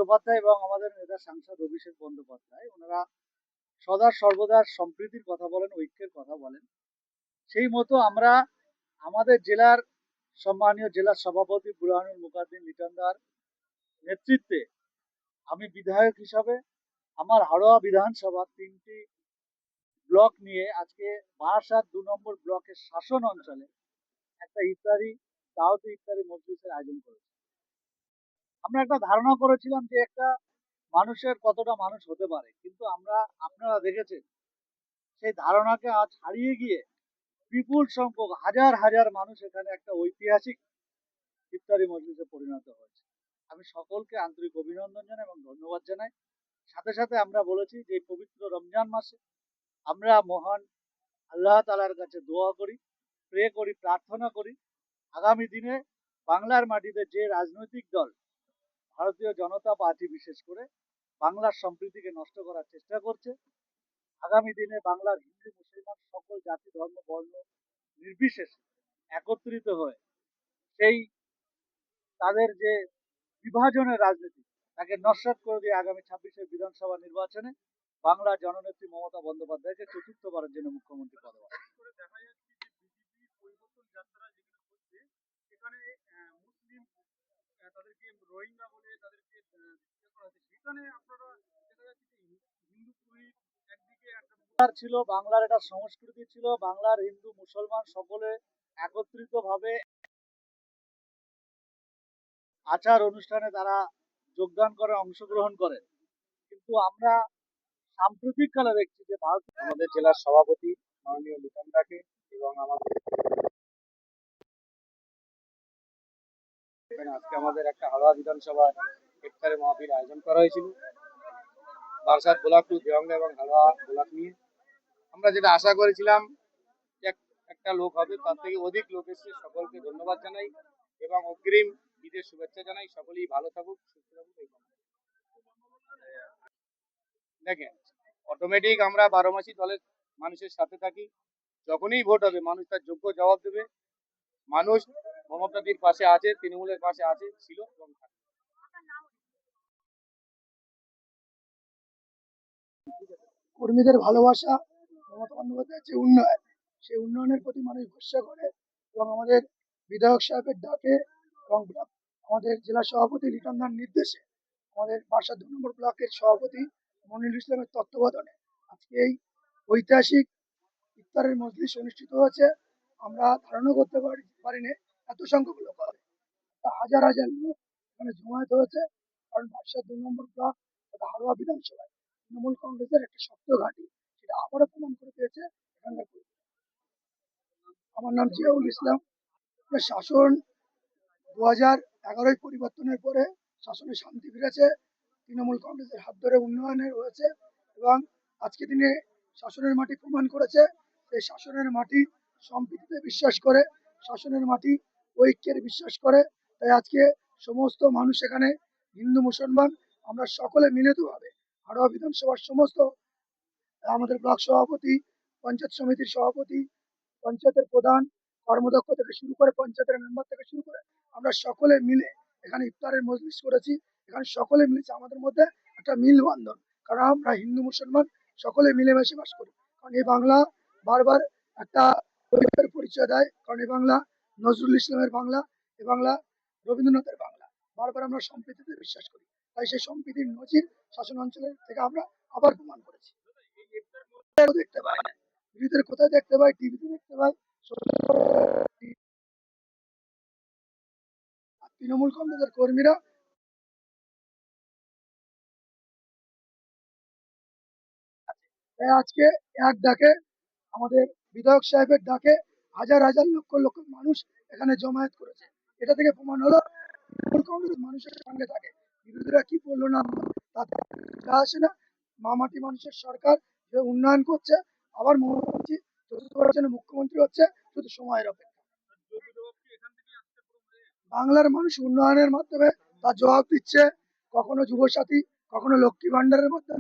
বন্দ্যোপাধ্যায় এবং আমাদের নেতা সাংসদ অভিষেক বন্দ্যোপাধ্যায় ওনারা সদা সর্বদা সম্প্রীতির কথা বলেন, ঐক্যের কথা বলেন। সেই মতো আমরা আমাদের জেলার সম্মানীয় জেলা সভাপতি বুরহানুল মুকাদ্দিম লিটনদার নেতৃত্বে আমি বিধায়ক হিসাবে আমার হাড়োয়া বিধানসভার 3টি ব্লক নিয়ে আজকে বারাসাত 2 নম্বর ব্লকের শাসন অঞ্চলে একটা দাওয়াতি ইফতারি মজলিসের আয়োজন করেছি। আমরা একটা ধারণা করেছিলাম যে একটা মানুষের কতটা মানুষ হতে পারে, কিন্তু আপনারা দেখেছেন সেই ধারণাকে আজ হারিয়ে গিয়ে বিপুল সংখ্যক হাজার হাজার মানুষ এখানে একটা ঐতিহাসিক ইফতারি মজলিসে পরিণত হয়েছে। আমি সকলকে আন্তরিক অভিনন্দন জানাই এবং ধন্যবাদ জানাই। সাথে সাথে আমরা বলেছি যে পবিত্র রমজান মাসে আমরা মহান আল্লাহ তাআলার কাছে দোয়া করি, প্রে করি, প্রার্থনা করি আগামী দিনে বাংলার মাটিতে যে রাজনৈতিক দল ভারতীয় জনতা পার্টি বিশেষ করে বাংলার সম্প্রীতিকে নষ্ট করার চেষ্টা করছে, আগামী দিনে বাংলার হিন্দু মুসলমান সকল জাতি ধর্ম বর্ণ নির্বিশেষে একত্রিত হয়ে সেই তাদের যে বিভাজনের রাজনীতি তাকে নস্যাৎ করে দিয়ে আগামী 26-এর বিধানসভা নির্বাচনে বাংলার জননেত্রী মমতা বন্দ্যোপাধ্যায়কে চতুর্থবারের জন্য মুখ্যমন্ত্রী পদে ছিল। বাংলার একটা সংস্কৃতি ছিল, বাংলার হিন্দু মুসলমান সকলে একত্রিত ভাবে আচার অনুষ্ঠানে তারা যোগদান করে, অংশগ্রহণ করে। কিন্তু আমরা সাম্প্রতিক কালে দেখছি যে আমাদের জেলার সভাপতি মাননীয় লিটনদাকে এবং আজকে আমাদের একটা হাওড়া বিধানসভা ইফতারি মাহফিল আয়োজন করা হয়েছিল বারাসাত ব্লক 2 দেওয়াঙ্গা এবং হাওড়া ব্লক নিয়ে। আমরা যেটা আশা করেছিলাম একটা লোক হবে, তার থেকে অধিক লোক এসেছে। সকলকে ধন্যবাদ জানাই এবং অগ্রিম ঈদের শুভেচ্ছা জানাই। সকলেই ভালো থাকুক, সুস্থ থাকুক। দেখেন, অটোমেটিক আমরা 12 মাসই দলের মানুষের সাথে থাকি। যখনই ভোট হবে মানুষ তার যোগ্য জবাব দেবে। মানুষ মমতাদির পাশে আছে, তৃণমূলের পাশে আছে, ছিল এবং কর্মীদের ভালোবাসা, মমতা বন্দ্যোপাধ্যায়ের যে উন্নয়ন, সেই উন্নয়নের প্রতি মানুষ ভরসা করে এবং আমাদের বিধায়ক সাহেবের ডাকে এবং আমাদের জেলা সভাপতি লিটনদার নির্দেশে আমাদের বারাসাত 2 নম্বর ব্লকের সভাপতি মনিরুল ইসলামের তত্ত্বাবধানে আজকে এই ঐতিহাসিক ইফতারের মজলিস অনুষ্ঠিত হয়েছে। আমরা ধারণা করতে পারিনি এত সংখ্যক লোক হবে। হাজার হাজার লোক এখানে জমায়েত হয়েছে, কারণ বারাসাত 2 নম্বর ব্লক তথা হাড়োয়া বিধানসভায় তৃণমূল কংগ্রেসের একটা শক্ত ঘাঁটি, সেটা আবারও প্রমাণ করে দিয়েছে এখানকার। আমার নাম জিয়াউল ইসলাম। শাসন 2011 পরিবর্তনের পরে শাসনে শান্তি ফিরেছে, তৃণমূল কংগ্রেসের হাত ধরে উন্নয়নের হয়েছে এবং আজকে দিনে শাসনের মাটি প্রমাণ করেছে এই শাসনের মাটি সম্প্রীতিতে বিশ্বাস করে, শাসনের মাটি ঐক্যের বিশ্বাস করে। তাই আজকে সমস্ত মানুষ এখানে হিন্দু মুসলমান আমরা সকলে মিলিতভাবে হাড়োয়া বিধানসভার সমস্ত আমাদের ব্লক সভাপতি, পঞ্চায়েত সমিতির সভাপতি, পঞ্চায়েতের প্রধান, কর্মদক্ষ থেকে শুরু করে পঞ্চায়েতের মেম্বার থেকে শুরু করে আমরা সকলে মিলে এখানে ইফতারের মজলিস করেছি। এখানে সকলে মিলেছে আমাদের মধ্যে একটা মিল বন্ধন, কারণ আমরা হিন্দু মুসলমান সকলে মিলেমিশে বাস করি। কারণ এই বাংলা বারবার একটা ঐক্যের পরিচয় দেয়, কারণ এই বাংলা নজরুল ইসলামের বাংলা, এ বাংলা রবীন্দ্রনাথের বাংলা। বারবার আমরা সম্প্রীতিতে বিশ্বাস করি, তাই সেই সম্প্রীতির নজির শাসন অঞ্চলের থেকে আমরা আবার প্রমাণ করেছি। দেখতে পাই না, টিভিতে কোথায় দেখতে পাই, টিভিতে দেখতে পাই তৃণমূল কংগ্রেসের কর্মীরা আজকে এক ডাকে আমাদের বিধায়ক সাহেবের ডাকে হাজার হাজার লক্ষ লক্ষ মানুষ এখানে জমায়েত করেছে। এটা থেকে প্রমাণ হলো তৃণমূল কংগ্রেস মানুষের সঙ্গে থাকে। বিরোধীরা কি করলো না তাতে আসে না। মামাটি মানুষের সরকার যে উন্নয়ন করছে, আবার মুখ্যমন্ত্রী হচ্ছে, শুধু সময়ের অপেক্ষা। বাংলার মানুষ উন্নয়নের মাধ্যমে তার জবাব দিচ্ছে, কখনো যুবসাথী, কখনো লক্ষ্মী ভান্ডারের মাধ্যমে।